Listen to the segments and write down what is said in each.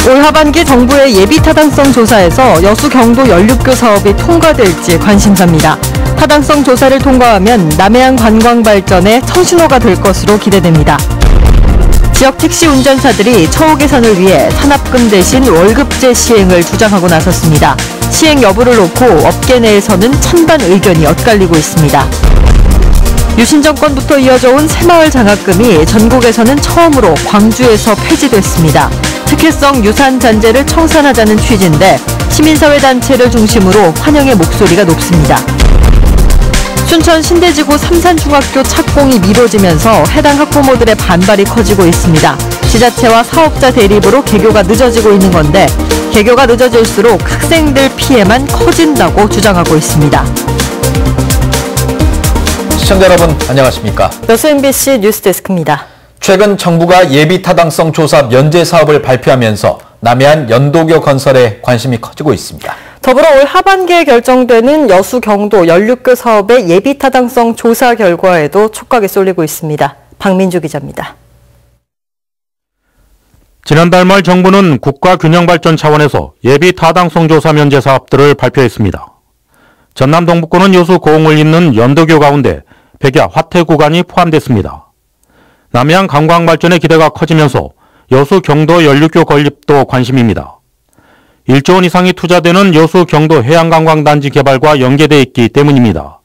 올 하반기 정부의 예비 타당성 조사에서 여수 경도 연륙교 사업이 통과될지 관심사입니다. 타당성 조사를 통과하면 남해안 관광 발전의 청신호가 될 것으로 기대됩니다. 지역 택시 운전사들이 처우 개선을 위해 산업금 대신 월급제 시행을 주장하고 나섰습니다. 시행 여부를 놓고 업계 내에서는 찬반 의견이 엇갈리고 있습니다. 유신 정권부터 이어져 온 새마을 장학금이 전국에서는 처음으로 광주에서 폐지됐습니다. 특혜성 유산 잔재를 청산하자는 취지인데 시민사회 단체를 중심으로 환영의 목소리가 높습니다. 순천 신대지구 삼산중학교 착공이 미뤄지면서 해당 학부모들의 반발이 커지고 있습니다. 지자체와 사업자 대립으로 개교가 늦어지고 있는 건데 개교가 늦어질수록 학생들 피해만 커진다고 주장하고 있습니다. 시청자 여러분 안녕하십니까? 여수 MBC 뉴스데스크입니다. 최근 정부가 예비 타당성 조사 면제 사업을 발표하면서 남해안 연도교 건설에 관심이 커지고 있습니다. 더불어 올 하반기에 결정되는 여수 경도 연륙교 사업의 예비 타당성 조사 결과에도 촉각이 쏠리고 있습니다. 박민주 기자입니다. 지난달 말 정부는 국가균형발전 차원에서 예비 타당성 조사 면제 사업들을 발표했습니다. 전남 동북권은 여수 고흥을 잇는 연도교 가운데 백야 화태 구간이 포함됐습니다. 남해안 관광 발전의 기대가 커지면서 여수 경도 연륙교 건립도 관심입니다. 1조 원 이상이 투자되는 여수 경도 해양관광단지 개발과 연계돼 있기 때문입니다.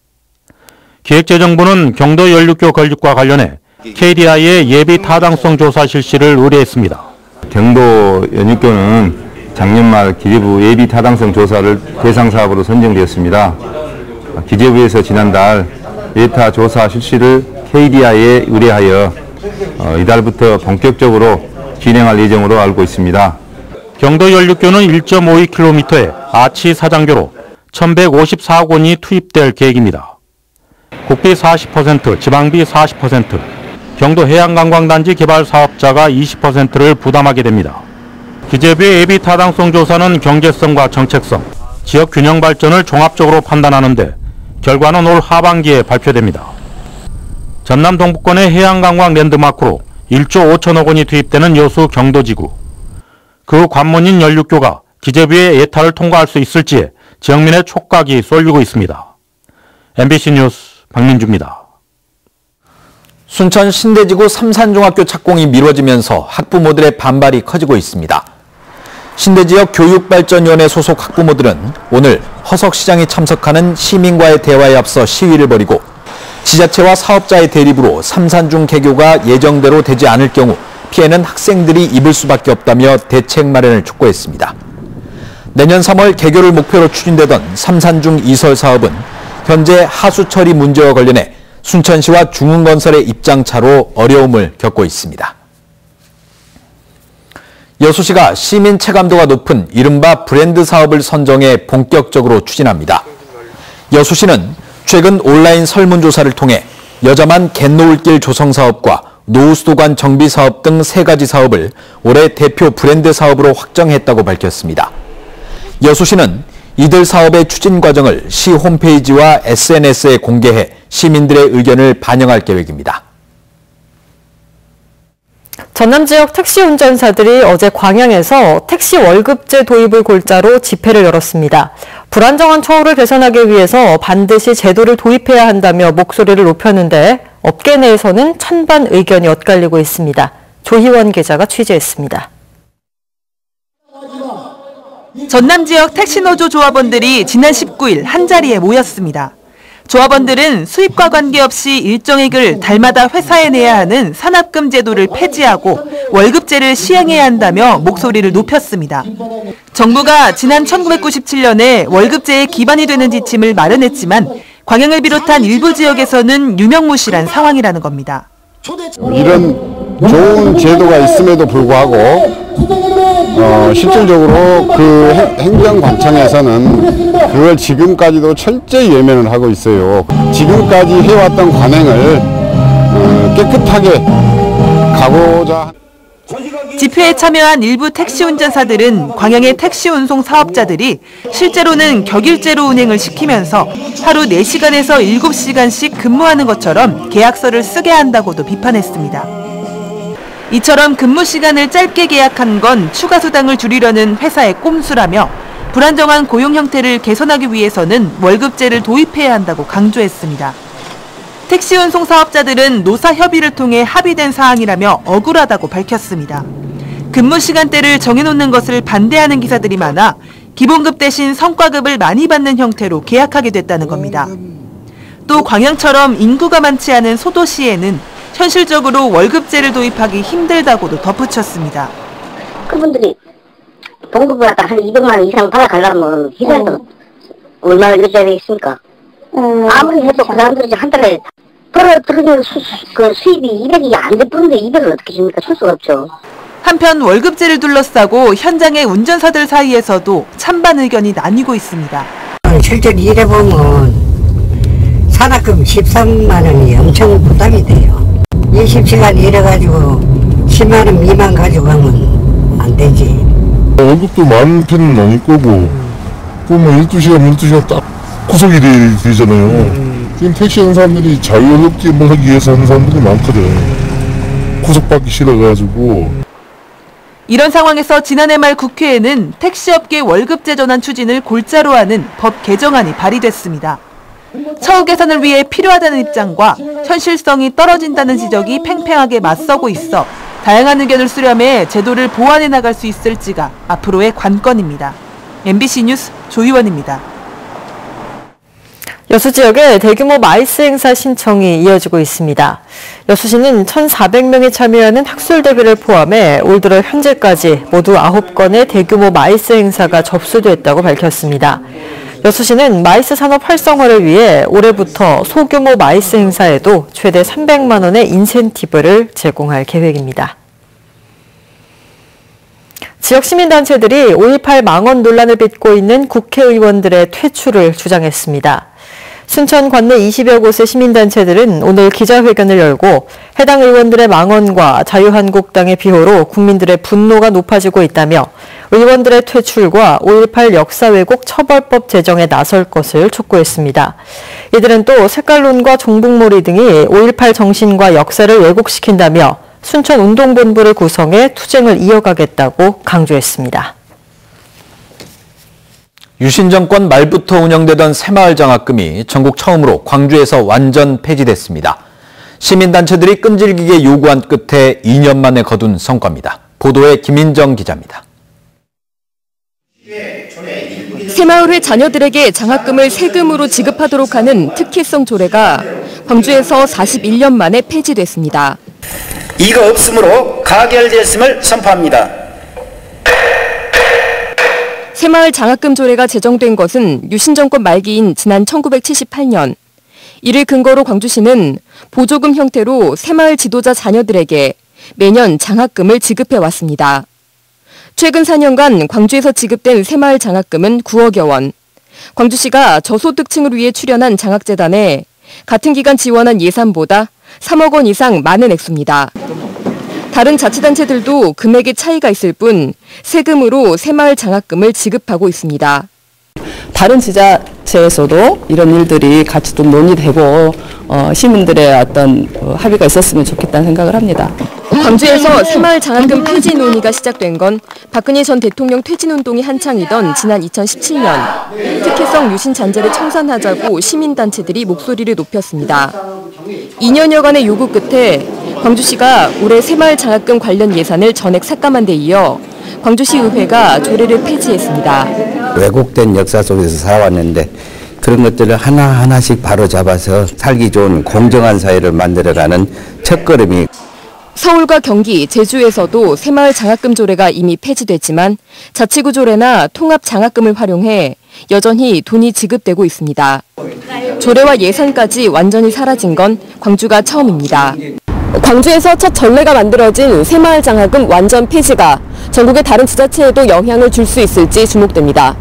기획재정부는 경도 연륙교 건립과 관련해 KDI의 예비 타당성 조사 실시를 의뢰했습니다. 경도 연륙교는 작년 말 기재부 예비 타당성 조사를 대상 사업으로 선정되었습니다. 기재부에서 지난달 예타 조사 실시를 KDI에 의뢰하여 이달부터 본격적으로 진행할 예정으로 알고 있습니다. 경도 연륙교는 1.52km의 아치 사장교로 1,154억 원이 투입될 계획입니다. 국비 40%, 지방비 40%, 경도 해양관광단지 개발 사업자가 20%를 부담하게 됩니다. 기재부의 예비 타당성 조사는 경제성과 정책성, 지역 균형 발전을 종합적으로 판단하는데 결과는 올 하반기에 발표됩니다. 전남 동북권의 해양관광 랜드마크로 1조 5천억 원이 투입되는 여수 경도지구. 그 관문인 연륙교가 기재부의 예타를 통과할 수 있을지에 지역민의 촉각이 쏠리고 있습니다. MBC 뉴스 박민주입니다. 순천 신대지구 삼산중학교 착공이 미뤄지면서 학부모들의 반발이 커지고 있습니다. 신대지역 교육발전위원회 소속 학부모들은 오늘 허석시장이 참석하는 시민과의 대화에 앞서 시위를 벌이고 지자체와 사업자의 대립으로 삼산중 개교가 예정대로 되지 않을 경우 피해는 학생들이 입을 수밖에 없다며 대책 마련을 촉구했습니다. 내년 3월 개교를 목표로 추진되던 삼산중 이설 사업은 현재 하수 처리 문제와 관련해 순천시와 중흥건설의 입장차로 어려움을 겪고 있습니다. 여수시가 시민 체감도가 높은 이른바 브랜드 사업을 선정해 본격적으로 추진합니다. 여수시는 최근 온라인 설문조사를 통해 여자만 갯노을길 조성 사업과 노후수도관 정비 사업 등 3가지 사업을 올해 대표 브랜드 사업으로 확정했다고 밝혔습니다. 여수시는 이들 사업의 추진 과정을 시 홈페이지와 SNS에 공개해 시민들의 의견을 반영할 계획입니다. 전남 지역 택시 운전사들이 어제 광양에서 택시 월급제 도입을 골자로 집회를 열었습니다. 불안정한 처우를 개선하기 위해서 반드시 제도를 도입해야 한다며 목소리를 높였는데 업계 내에서는 찬반 의견이 엇갈리고 있습니다. 조희원 기자가 취재했습니다. 전남 지역 택시노조 조합원들이 지난 19일 한자리에 모였습니다. 조합원들은 수입과 관계없이 일정액을 달마다 회사에 내야 하는 산업금 제도를 폐지하고 월급제를 시행해야 한다며 목소리를 높였습니다. 정부가 지난 1997년에 월급제의 기반이 되는 지침을 마련했지만 광양을 비롯한 일부 지역에서는 유명무실한 상황이라는 겁니다. 이런 좋은 제도가 있음에도 불구하고 실질적으로 그 행정관청에서는 그걸 지금까지도 철저히 외면을 하고 있어요. 지금까지 해왔던 관행을 깨끗하게 가고자. 집회에 참여한 일부 택시 운전사들은 광양의 택시 운송 사업자들이 실제로는 격일제로 운행을 시키면서 하루 4시간에서 7시간씩 근무하는 것처럼 계약서를 쓰게 한다고도 비판했습니다. 이처럼 근무 시간을 짧게 계약한 건 추가 수당을 줄이려는 회사의 꼼수라며 불안정한 고용 형태를 개선하기 위해서는 월급제를 도입해야 한다고 강조했습니다. 택시 운송 사업자들은 노사 협의를 통해 합의된 사항이라며 억울하다고 밝혔습니다. 근무 시간대를 정해놓는 것을 반대하는 기사들이 많아 기본급 대신 성과급을 많이 받는 형태로 계약하게 됐다는 겁니다. 또 광양처럼 인구가 많지 않은 소도시에는 현실적으로 월급제를 도입하기 힘들다고도 덧붙였습니다. 그분들이 봉급을 갖다 한 200만 원 이상 받아가려면 회사에서 얼마나 일해야 되겠습니까? 아무리 해도 그 사람들이 한 달에 벌어들이는 수입이 200이 안 될 뿐인데 200을 어떻게 줍니까? 줄 수가 없죠. 한편 월급제를 둘러싸고 현장의 운전사들 사이에서도 찬반 의견이 나뉘고 있습니다. 실제로 일해보면 산학금 13만 원이 엄청 부담이 돼요. 20시간 일해가지고 10만 원 미만 가지고 가면 안 되지. 월급도 많은 편은 아닐 거고 그러면 12시간 딱 구속이 되잖아요. 지금 택시하는 사람들이 자유롭게 뭘 하기 위해서 하는 사람들이 많거든. 구속받기 싫어가지고. 이런 상황에서 지난해 말 국회에는 택시업계 월급제 전환 추진을 골자로 하는 법 개정안이 발의됐습니다. 처우 개선을 위해 필요하다는 입장과 현실성이 떨어진다는 지적이 팽팽하게 맞서고 있어 다양한 의견을 수렴해 제도를 보완해 나갈 수 있을지가 앞으로의 관건입니다. MBC 뉴스 조희원입니다. 여수 지역에 대규모 마이스 행사 신청이 이어지고 있습니다. 여수시는 1,400명이 참여하는 학술대회를 포함해 올 들어 현재까지 모두 9건의 대규모 마이스 행사가 접수됐다고 밝혔습니다. 여수시는 마이스 산업 활성화를 위해 올해부터 소규모 마이스 행사에도 최대 300만 원의 인센티브를 제공할 계획입니다. 지역 시민단체들이 5.18 망언 논란을 빚고 있는 국회의원들의 퇴출을 주장했습니다. 순천 관내 20여 곳의 시민단체들은 오늘 기자회견을 열고 해당 의원들의 망언과 자유한국당의 비호로 국민들의 분노가 높아지고 있다며 의원들의 퇴출과 5.18 역사 왜곡 처벌법 제정에 나설 것을 촉구했습니다. 이들은 또 색깔론과 종북몰이 등이 5.18 정신과 역사를 왜곡시킨다며 순천운동본부를 구성해 투쟁을 이어가겠다고 강조했습니다. 유신 정권 말부터 운영되던 새마을 장학금이 전국 처음으로 광주에서 완전 폐지됐습니다. 시민단체들이 끈질기게 요구한 끝에 2년 만에 거둔 성과입니다. 보도에 김인정 기자입니다. 새마을회 자녀들에게 장학금을 세금으로 지급하도록 하는 특혜성 조례가 광주에서 41년 만에 폐지됐습니다. 이가 없으므로 가결되었음을 선포합니다. 새마을 장학금 조례가 제정된 것은 유신 정권 말기인 지난 1978년. 이를 근거로 광주시는 보조금 형태로 새마을 지도자 자녀들에게 매년 장학금을 지급해왔습니다. 최근 4년간 광주에서 지급된 새마을 장학금은 9억여 원. 광주시가 저소득층을 위해 출연한 장학재단에 같은 기간 지원한 예산보다 3억 원 이상 많은 액수입니다. 다른 자치단체들도 금액의 차이가 있을 뿐 세금으로 새마을 장학금을 지급하고 있습니다. 다른 지자체에서도 이런 일들이 같이 좀 논의되고 시민들의 어떤 합의가 있었으면 좋겠다는 생각을 합니다. 광주에서 새마을 장학금 폐지 논의가 시작된 건 박근혜 전 대통령 퇴진운동이 한창이던 지난 2017년 특혜성 유신 잔재를 청산하자고 시민단체들이 목소리를 높였습니다. 2년여간의 요구 끝에 광주시가 올해 새마을 장학금 관련 예산을 전액 삭감한 데 이어 광주시의회가 조례를 폐지했습니다. 왜곡된 역사 속에서 살아왔는데 그런 것들을 하나하나씩 바로잡아서 살기 좋은 공정한 사회를 만들어가는 첫걸음이. 서울과 경기, 제주에서도 새마을 장학금 조례가 이미 폐지됐지만 자치구 조례나 통합 장학금을 활용해 여전히 돈이 지급되고 있습니다. 조례와 예산까지 완전히 사라진 건 광주가 처음입니다. 광주에서 첫 전례가 만들어진 새마을 장학금 완전 폐지가 전국의 다른 지자체에도 영향을 줄 수 있을지 주목됩니다.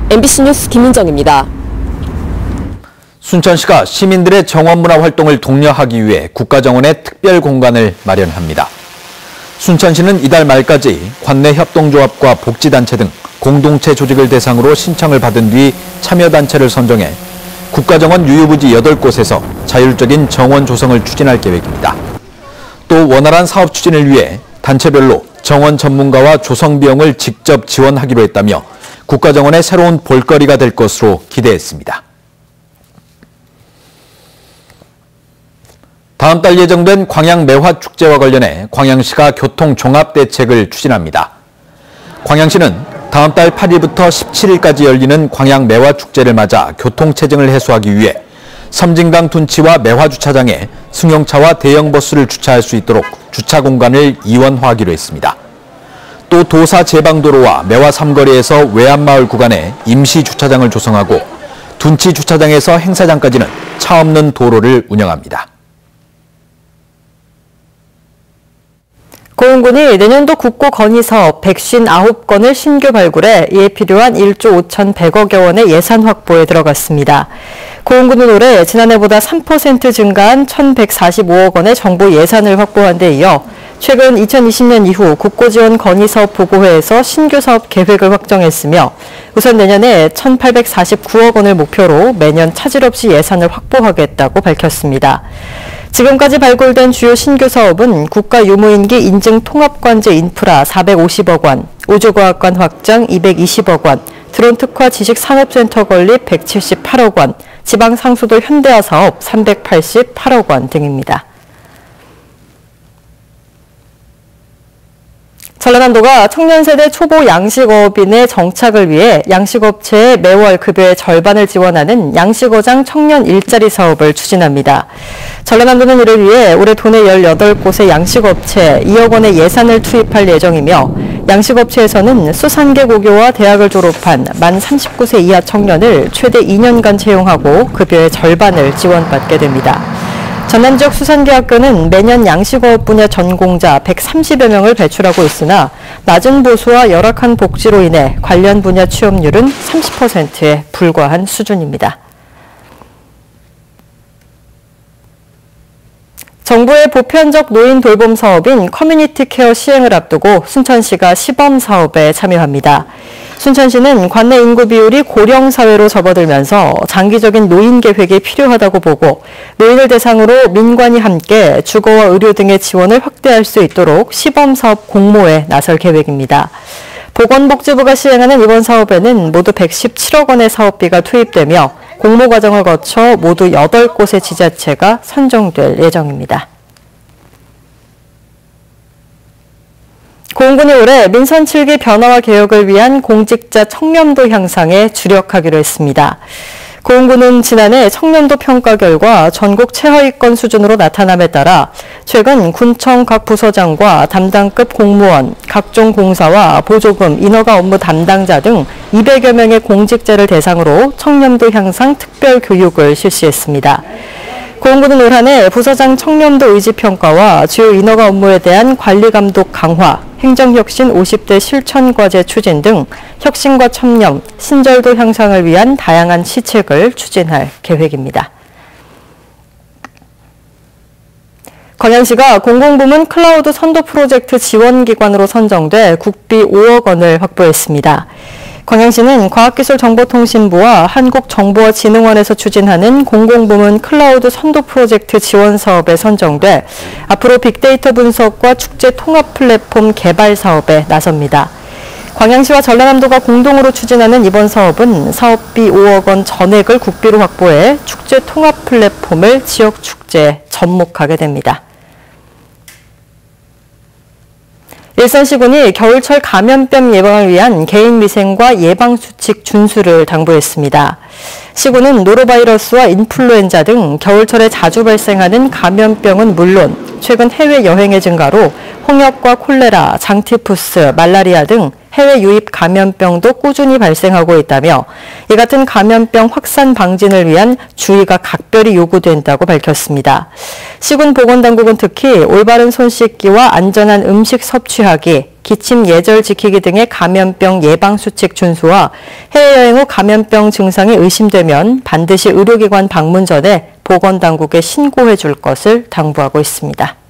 MBC 뉴스 김민정입니다. 순천시가 시민들의 정원문화 활동을 독려하기 위해 국가정원에 특별 공간을 마련합니다. 순천시는 이달 말까지 관내 협동조합과 복지단체 등 공동체 조직을 대상으로 신청을 받은 뒤 참여단체를 선정해 국가정원 유휴부지 8곳에서 자율적인 정원 조성을 추진할 계획입니다. 또 원활한 사업 추진을 위해 단체별로 정원 전문가와 조성 비용을 직접 지원하기로 했다며 국가정원의 새로운 볼거리가 될 것으로 기대했습니다. 다음 달 예정된 광양매화축제와 관련해 광양시가 교통종합대책을 추진합니다. 광양시는 다음 달 8일부터 17일까지 열리는 광양매화축제를 맞아 교통체증을 해소하기 위해 섬진강 둔치와 매화주차장에 승용차와 대형버스를 주차할 수 있도록 주차 공간을 이원화하기로 했습니다. 또 도사 제방도로와 매화 삼거리에서 외암마을 구간에 임시 주차장을 조성하고 둔치 주차장에서 행사장까지는 차 없는 도로를 운영합니다. 고흥군이 내년도 국고 건의사업 159건을 신규 발굴해 이에 필요한 1조 5,100억여 원의 예산 확보에 들어갔습니다. 고흥군은 올해 지난해보다 3% 증가한 1,145억 원의 정부 예산을 확보한 데 이어 최근 2020년 이후 국고지원 건의사업 보고회에서 신규 사업 계획을 확정했으며 우선 내년에 1,849억 원을 목표로 매년 차질 없이 예산을 확보하겠다고 밝혔습니다. 지금까지 발굴된 주요 신규 사업은 국가유무인기 인증 통합관제 인프라 450억 원, 우주과학관 확장 220억 원, 드론 특화 지식산업센터 건립 178억 원, 지방상수도 현대화 사업 388억 원 등입니다. 전라남도가 청년세대 초보 양식업인의 정착을 위해 양식업체의 매월 급여의 절반을 지원하는 양식어장 청년 일자리 사업을 추진합니다. 전라남도는 이를 위해 올해 도내 18곳의 양식업체 2억 원의 예산을 투입할 예정이며 양식업체에서는 수산계 고교와 대학을 졸업한 만 39세 이하 청년을 최대 2년간 채용하고 급여의 절반을 지원받게 됩니다. 전남 지역 수산계학교는 매년 양식업 분야 전공자 130여 명을 배출하고 있으나 낮은 보수와 열악한 복지로 인해 관련 분야 취업률은 30%에 불과한 수준입니다. 정부의 보편적 노인 돌봄 사업인 커뮤니티 케어 시행을 앞두고 순천시가 시범 사업에 참여합니다. 순천시는 관내 인구 비율이 고령 사회로 접어들면서 장기적인 노인 계획이 필요하다고 보고 노인을 대상으로 민관이 함께 주거와 의료 등의 지원을 확대할 수 있도록 시범 사업 공모에 나설 계획입니다. 보건복지부가 시행하는 이번 사업에는 모두 117억 원의 사업비가 투입되며 공모 과정을 거쳐 모두 8곳의 지자체가 선정될 예정입니다. 고흥군이 올해 민선 7기 변화와 개혁을 위한 공직자 청렴도 향상에 주력하기로 했습니다. 고흥군은 지난해 청렴도 평가 결과 전국 최하위권 수준으로 나타남에 따라 최근 군청 각 부서장과 담당급 공무원, 각종 공사와 보조금, 인허가 업무 담당자 등 200여 명의 공직자를 대상으로 청렴도 향상 특별 교육을 실시했습니다. 고흥군은 올 한 해 부서장 청렴도 의지평가와 주요 인허가 업무에 대한 관리감독 강화, 행정혁신 50대 실천과제 추진 등 혁신과 청렴, 신절도 향상을 위한 다양한 시책을 추진할 계획입니다. 광양시가 공공부문 클라우드 선도 프로젝트 지원기관으로 선정돼 국비 5억 원을 확보했습니다. 광양시는 과학기술정보통신부와 한국정보화진흥원에서 추진하는 공공부문 클라우드 선도 프로젝트 지원 사업에 선정돼 앞으로 빅데이터 분석과 축제 통합 플랫폼 개발 사업에 나섭니다. 광양시와 전라남도가 공동으로 추진하는 이번 사업은 사업비 5억 원 전액을 국비로 확보해 축제 통합 플랫폼을 지역 축제에 접목하게 됩니다. 일산시군이 겨울철 감염병 예방을 위한 개인위생과 예방수칙 준수를 당부했습니다. 시군은 노로바이러스와 인플루엔자 등 겨울철에 자주 발생하는 감염병은 물론 최근 해외여행의 증가로 홍역과 콜레라, 장티푸스, 말라리아 등 해외 유입 감염병도 꾸준히 발생하고 있다며 이 같은 감염병 확산 방진을 위한 주의가 각별히 요구된다고 밝혔습니다. 시군 보건당국은 특히 올바른 손 씻기와 안전한 음식 섭취하기, 기침 예절 지키기 등의 감염병 예방수칙 준수와 해외여행 후 감염병 증상이 의심되면 반드시 의료기관 방문 전에 보건당국에 신고해 줄 것을 당부하고 있습니다.